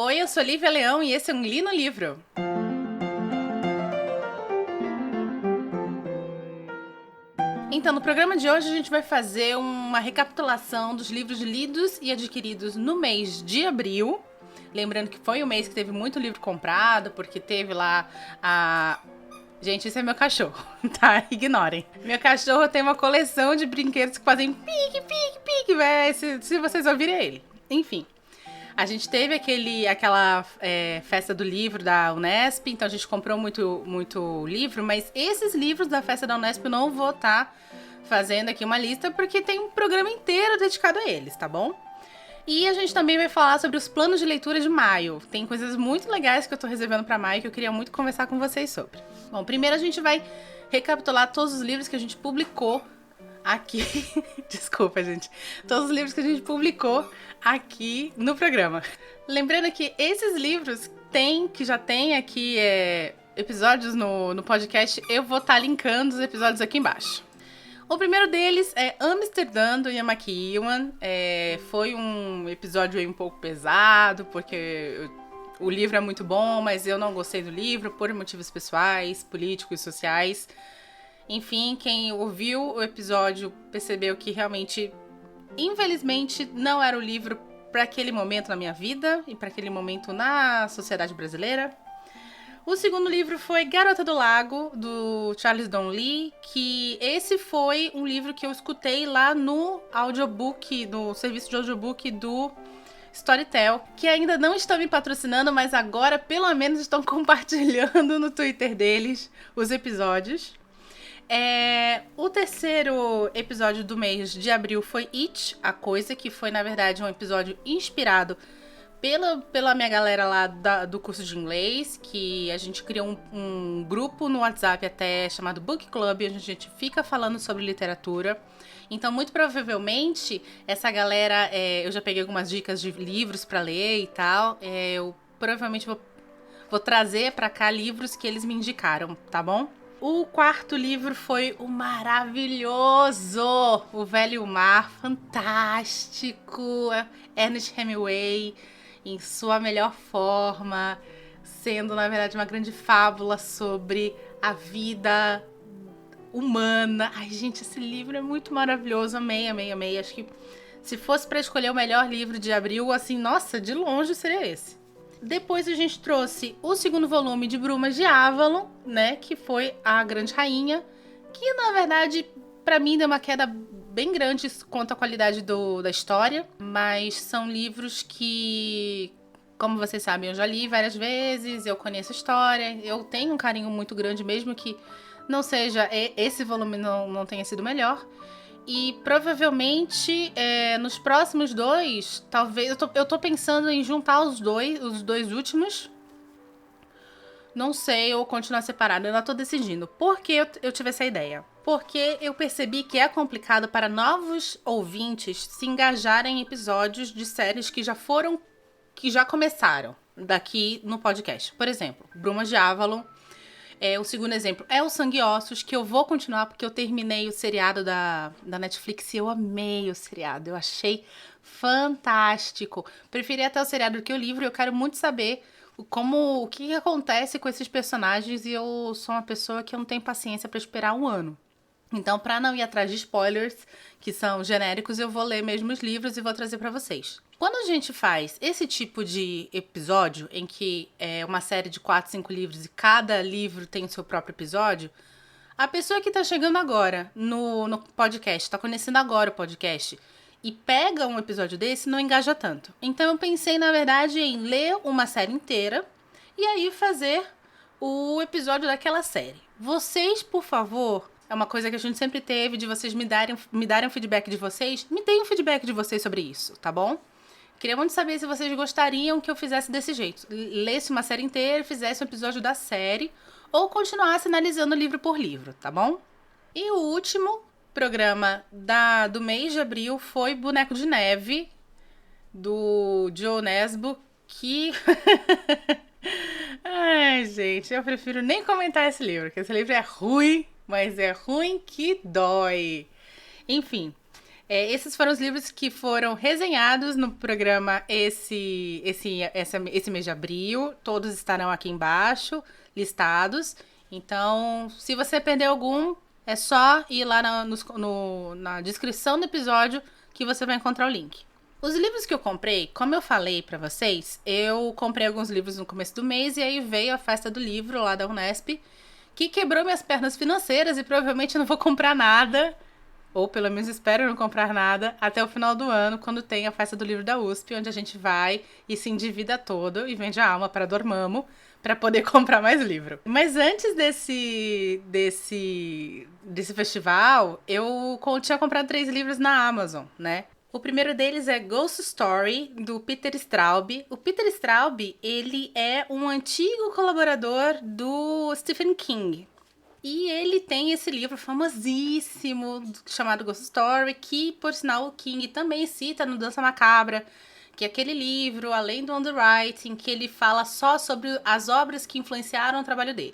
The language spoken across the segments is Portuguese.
Oi, eu sou Lívia Leão e esse é um Li no Livro. Então, no programa de hoje a gente vai fazer uma recapitulação dos livros lidos e adquiridos no mês de abril. Lembrando que foi o mês que teve muito livro comprado, porque teve lá a... Gente, esse é meu cachorro, tá? Ignorem. Meu cachorro tem uma coleção de brinquedos que fazem pique, pique, pique, se vocês ouvirem ele. Enfim. A gente teve aquela festa do livro da Unesp, então a gente comprou muito livro, mas esses livros da festa da Unesp eu não vou estar fazendo aqui uma lista, porque tem um programa inteiro dedicado a eles, tá bom? E a gente também vai falar sobre os planos de leitura de maio. Tem coisas muito legais que eu tô reservando pra maio que eu queria muito conversar com vocês sobre. Bom, primeiro a gente vai recapitular todos os livros que a gente publicou aqui. Desculpa, gente. Todos os livros que a gente publicou aqui no programa. Lembrando que esses livros que já tem aqui episódios no podcast, eu vou estar linkando os episódios aqui embaixo. O primeiro deles é Amsterdã, do Ian McEwan. Foi um episódio aí um pouco pesado, porque o livro é muito bom, mas eu não gostei do livro por motivos pessoais, políticos e sociais. Enfim, quem ouviu o episódio percebeu que realmente, infelizmente, não era o livro para aquele momento na minha vida e para aquele momento na sociedade brasileira. O segundo livro foi Garota do Lago, do Charles Donnelly, que esse foi um livro que eu escutei lá no audiobook, no serviço de audiobook do Storytel, que ainda não estão me patrocinando, mas agora pelo menos estão compartilhando no Twitter deles os episódios. O terceiro episódio do mês de abril foi It, a Coisa, que foi, na verdade, um episódio inspirado pela minha galera lá do curso de inglês, que a gente criou um grupo no WhatsApp até chamado Book Club, onde a gente fica falando sobre literatura. Então, muito provavelmente, essa galera, eu já peguei algumas dicas de livros pra ler e tal, eu provavelmente vou trazer pra cá livros que eles me indicaram, tá bom? O quarto livro foi o maravilhoso O Velho e o Mar, fantástico, Ernest Hemingway em sua melhor forma, sendo na verdade uma grande fábula sobre a vida humana. Ai gente, esse livro é muito maravilhoso, amei, amei, amei. Acho que se fosse para escolher o melhor livro de abril, assim, nossa, de longe seria esse. Depois a gente trouxe o segundo volume de Brumas de Avalon, né, que foi A Grande Rainha, que na verdade pra mim deu uma queda bem grande quanto à qualidade da história, mas são livros que, como vocês sabem, eu já li várias vezes, eu conheço a história, eu tenho um carinho muito grande, mesmo que não seja, esse volume não tenha sido melhor. E provavelmente nos próximos dois, talvez, eu tô pensando em juntar os dois últimos. Não sei, ou continuar separado, eu ainda tô decidindo. Por que eu tive essa ideia? Porque eu percebi que é complicado para novos ouvintes se engajarem em episódios de séries que já começaram daqui no podcast. Por exemplo, Brumas de Avalon. O segundo exemplo é o Sangue e Ossos, que eu vou continuar porque eu terminei o seriado da Netflix e eu amei o seriado. Eu achei fantástico. Preferi até o seriado do que o livro e eu quero muito saber o que acontece com esses personagens, e eu sou uma pessoa que não tem paciência para esperar um ano. Então, para não ir atrás de spoilers, que são genéricos, eu vou ler mesmo os livros e vou trazer para vocês. Quando a gente faz esse tipo de episódio, em que é uma série de 4, 5 livros e cada livro tem o seu próprio episódio, a pessoa que tá chegando agora no podcast, tá conhecendo agora o podcast, e pega um episódio desse, não engaja tanto. Então eu pensei, na verdade, em ler uma série inteira e aí fazer o episódio daquela série. Vocês, por favor, é uma coisa que a gente sempre teve, de vocês me darem um feedback de vocês, me deem um feedback de vocês sobre isso, tá bom? Queria muito saber se vocês gostariam que eu fizesse desse jeito. Lesse uma série inteira, fizesse um episódio da série, ou continuasse analisando livro por livro, tá bom? E o último programa do mês de abril foi Boneco de Neve, do Joe Nesbo, que... Ai, gente, eu prefiro nem comentar esse livro, porque esse livro é ruim, mas é ruim que dói. Enfim, Esses foram os livros que foram resenhados no programa esse mês de abril. Todos estarão aqui embaixo, listados. Então, se você perdeu algum, é só ir lá na descrição do episódio que você vai encontrar o link. Os livros que eu comprei, como eu falei pra vocês, eu comprei alguns livros no começo do mês e aí veio a festa do livro lá da Unesp, que quebrou minhas pernas financeiras e provavelmente eu não vou comprar nada, ou pelo menos espero não comprar nada, até o final do ano, quando tem a festa do livro da USP, onde a gente vai e se endivida todo e vende a alma para Dormammu para poder comprar mais livro. Mas antes desse festival, eu tinha comprado 3 livros na Amazon, né? O primeiro deles é Ghost Story, do Peter Straub. O Peter Straub, ele é um antigo colaborador do Stephen King. E ele tem esse livro famosíssimo chamado Ghost Story, que, por sinal, o King também cita no Dança Macabra, que é aquele livro, além do underwriting, que ele fala só sobre as obras que influenciaram o trabalho dele.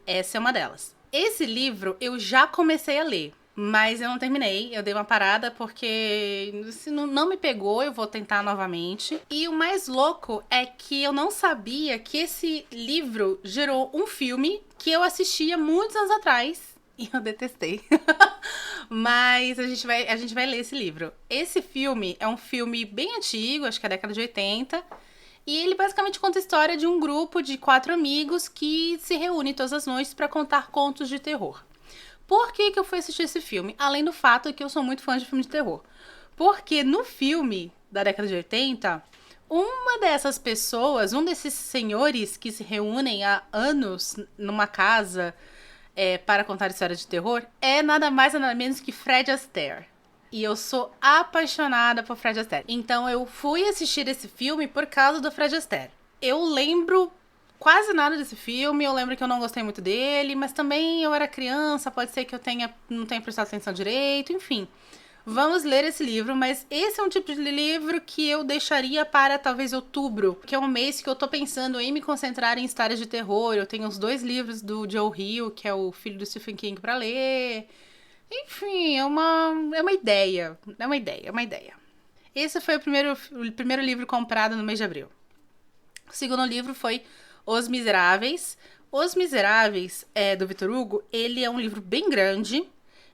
Essa é uma delas. Esse livro eu já comecei a ler, mas eu não terminei. Eu dei uma parada porque se não me pegou, eu vou tentar novamente. E o mais louco é que eu não sabia que esse livro gerou um filme que eu assistia muitos anos atrás e eu detestei. Mas a gente vai ler esse livro. Esse filme é um filme bem antigo, acho que é da década de 80. E ele basicamente conta a história de um grupo de 4 amigos que se reúnem todas as noites para contar contos de terror. Por que eu fui assistir esse filme? Além do fato que eu sou muito fã de filme de terror. Porque no filme da década de 80, uma dessas pessoas, um desses senhores que se reúnem há anos numa casa para contar histórias de terror, é nada mais nada menos que Fred Astaire. E eu sou apaixonada por Fred Astaire. Então eu fui assistir esse filme por causa do Fred Astaire. Eu lembro quase nada desse filme, eu lembro que eu não gostei muito dele, mas também eu era criança, pode ser que eu não tenha prestado atenção direito, enfim. Vamos ler esse livro, mas esse é um tipo de livro que eu deixaria para talvez outubro, que é um mês que eu tô pensando em me concentrar em histórias de terror. Eu tenho os 2 livros do Joe Hill, que é o filho do Stephen King, para ler. Enfim, é uma ideia. É uma ideia. Esse foi o primeiro livro comprado no mês de abril. O segundo livro foi Os Miseráveis. Os Miseráveis, do Victor Hugo, ele é um livro bem grande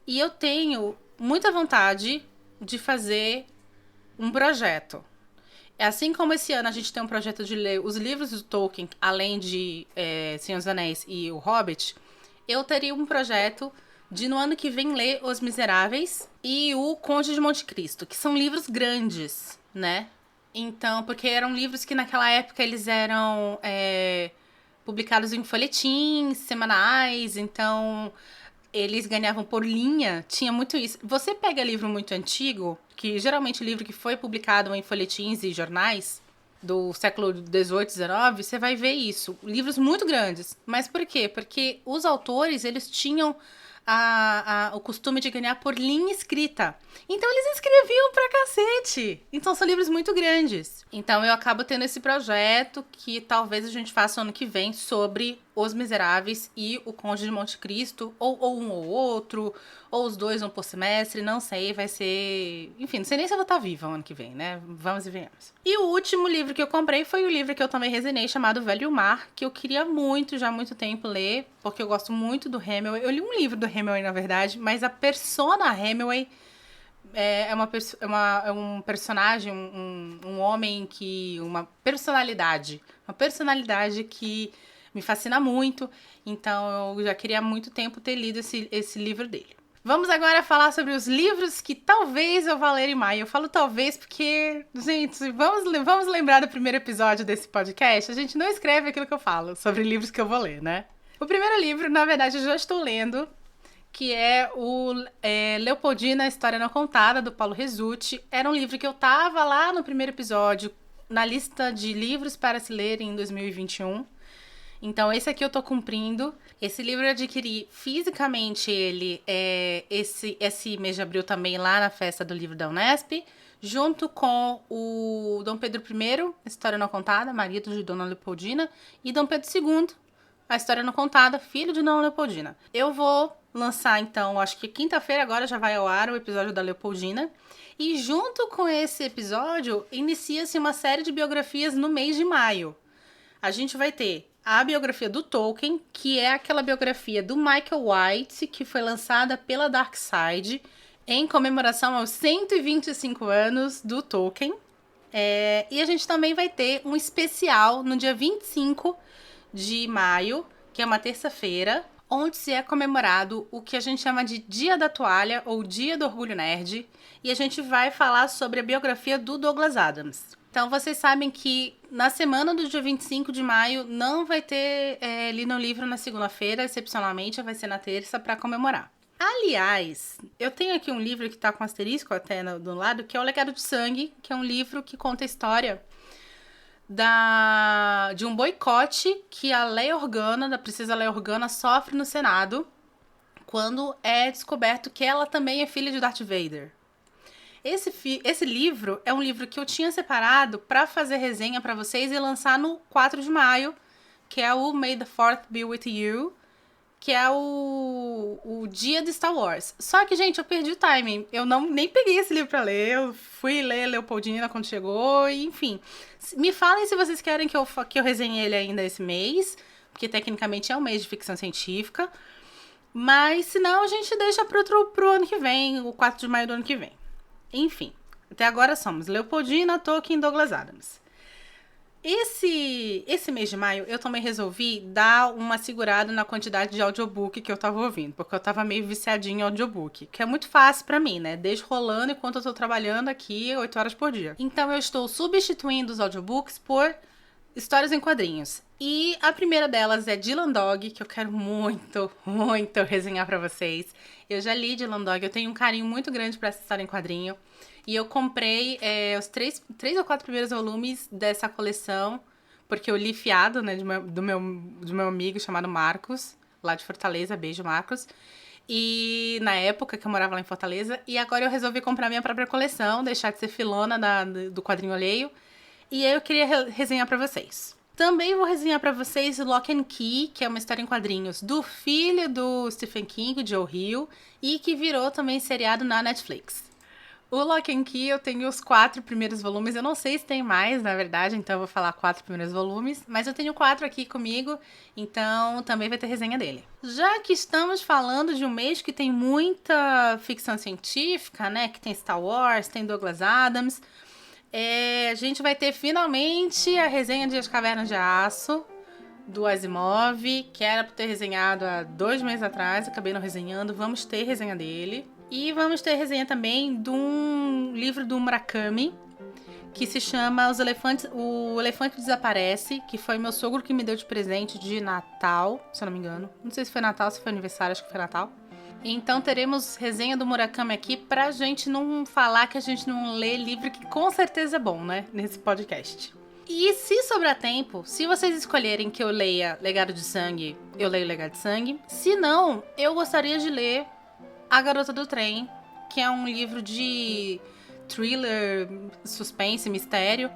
e eu tenho muita vontade de fazer um projeto. Assim como esse ano a gente tem um projeto de ler os livros do Tolkien, além de Senhor dos Anéis e O Hobbit, eu teria um projeto de no ano que vem ler Os Miseráveis e O Conde de Monte Cristo, que são livros grandes, né? Então, porque eram livros que naquela época eles eram publicados em folhetins semanais, então eles ganhavam por linha, tinha muito isso. Você pega livro muito antigo, que geralmente livro que foi publicado em folhetins e jornais do século XVIII, XIX, você vai ver isso. Livros muito grandes. Mas por quê? Porque os autores, eles tinham o costume de ganhar por linha escrita. Então eles escreviam pra cacete. Então são livros muito grandes. Então eu acabo tendo esse projeto que talvez a gente faça ano que vem sobre Os Miseráveis e O Conde de Monte Cristo, ou um ou outro, ou os 2 um por semestre, não sei, vai ser... Enfim, não sei nem se eu vou estar viva ano que vem, né? Vamos e venhamos. E o último livro que eu comprei foi o livro que eu também resenhei, chamado Velho Mar, que eu queria muito, já há muito tempo, ler, porque eu gosto muito do Hemingway. Eu li um livro do Hemingway, na verdade, mas a persona Hemingway é um personagem, um homem que... Uma personalidade que me fascina muito, então eu já queria há muito tempo ter lido esse livro dele. Vamos agora falar sobre os livros que talvez eu vá ler em maio. Eu falo talvez porque, gente, vamos lembrar do primeiro episódio desse podcast. A gente não escreve aquilo que eu falo sobre livros que eu vou ler, né? O primeiro livro, na verdade, eu já estou lendo, que é o Leopoldina, a História Não Contada, do Paulo Resutti. Era um livro que eu tava lá no primeiro episódio, na lista de livros para se ler em 2021. Então, esse aqui eu tô cumprindo. Esse livro eu adquiri fisicamente ele esse mês de abril também lá na festa do livro da Unesp, junto com o Dom Pedro I, a História Não Contada, marido de Dona Leopoldina, e Dom Pedro II, a História Não Contada, filho de Dona Leopoldina. Eu vou lançar, então, acho que quinta-feira agora já vai ao ar o episódio da Leopoldina. E junto com esse episódio, inicia-se uma série de biografias no mês de maio. A gente vai ter a biografia do Tolkien, que é aquela biografia do Michael White, que foi lançada pela Dark Side em comemoração aos 125 anos do Tolkien. E a gente também vai ter um especial no dia 25 de maio, que é uma terça-feira, onde se é comemorado o que a gente chama de Dia da Toalha ou Dia do Orgulho Nerd, e a gente vai falar sobre a biografia do Douglas Adams. Então, vocês sabem que na semana do dia 25 de maio não vai ter Lido Livro na segunda-feira, excepcionalmente vai ser na terça para comemorar. Aliás, eu tenho aqui um livro que tá com asterisco até do lado, que é O Legado de Sangue, que é um livro que conta a história de um boicote que a Leia Organa, da princesa Leia Organa, sofre no Senado, quando é descoberto que ela também é filha de Darth Vader. Esse livro é um livro que eu tinha separado para fazer resenha para vocês e lançar no 4 de maio, que é o May the 4th Be With You, que é o dia de Star Wars. Só que, gente, eu perdi o timing. Eu nem peguei esse livro pra ler. Eu fui ler Leopoldina quando chegou, e, enfim. Me falem se vocês querem que eu resenhe ele ainda esse mês, porque tecnicamente é um mês de ficção científica. Mas, se não, a gente deixa pro ano que vem, o 4 de maio do ano que vem. Enfim, até agora somos Leopoldina, Tolkien e Douglas Adams. Esse mês de maio, eu também resolvi dar uma segurada na quantidade de audiobook que eu tava ouvindo, porque eu tava meio viciadinha em audiobook, que é muito fácil pra mim, né? Desde rolando enquanto eu tô trabalhando aqui 8 horas por dia. Então eu estou substituindo os audiobooks por histórias em quadrinhos. E a primeira delas é Dylan Dog, que eu quero muito, muito resenhar pra vocês. Eu já li Dylan Dog, eu tenho um carinho muito grande pra essa história em quadrinho. E eu comprei os três ou quatro primeiros volumes dessa coleção, porque eu li fiado, né, do meu amigo chamado Marcos, lá de Fortaleza. Beijo, Marcos. E na época que eu morava lá em Fortaleza. E agora eu resolvi comprar minha própria coleção, deixar de ser filona do quadrinho alheio. E aí eu queria resenhar pra vocês. Também vou resenhar pra vocês Lock and Key, que é uma história em quadrinhos do filho do Stephen King, Joe Hill, e que virou também seriado na Netflix. O Lock and Key, eu tenho os 4 primeiros volumes. Eu não sei se tem mais, na verdade, então eu vou falar 4 primeiros volumes. Mas eu tenho 4 aqui comigo, então também vai ter resenha dele. Já que estamos falando de um mês que tem muita ficção científica, né? Que tem Star Wars, tem Douglas Adams. A gente vai ter finalmente a resenha de As Cavernas de Aço, do Asimov, que era para ter resenhado há 2 meses atrás, acabei não resenhando. Vamos ter resenha dele. E vamos ter resenha também de um livro do Murakami, que se chama O Elefante Desaparece, que foi meu sogro que me deu de presente de Natal, se eu não me engano. Não sei se foi Natal, se foi aniversário, acho que foi Natal. Então teremos resenha do Murakami aqui pra gente não falar que a gente não lê livro, que com certeza é bom, né? Nesse podcast. E se sobrar tempo, se vocês escolherem que eu leia Legado de Sangue, eu leio Legado de Sangue. Se não, eu gostaria de ler A Garota do Trem, que é um livro de thriller, suspense, mistério,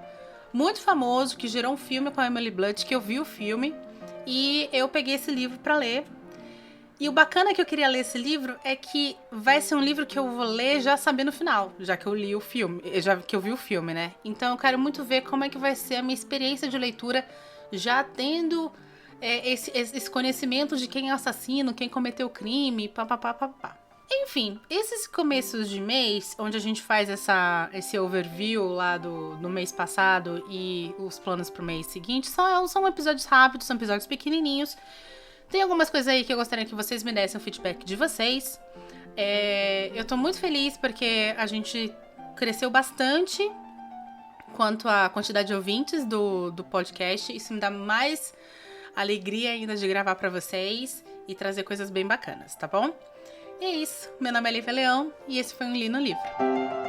muito famoso, que gerou um filme com a Emily Blunt, que eu vi o filme, e eu peguei esse livro pra ler. E o bacana que eu queria ler esse livro é que vai ser um livro que eu vou ler já sabendo o final, já que eu li o filme, já que eu vi o filme, né? Então eu quero muito ver como é que vai ser a minha experiência de leitura, já tendo esse conhecimento de quem é o assassino, quem cometeu o crime, papapá. Enfim, esses começos de mês, onde a gente faz esse overview lá do mês passado e os planos pro mês seguinte, são episódios rápidos, são episódios pequenininhos. Tem algumas coisas aí que eu gostaria que vocês me dessem o feedback de vocês. Eu tô muito feliz porque a gente cresceu bastante quanto à quantidade de ouvintes do podcast. Isso me dá mais alegria ainda de gravar pra vocês e trazer coisas bem bacanas, tá bom? E é isso. Meu nome é Lívia Leão e esse foi um Li no Livro.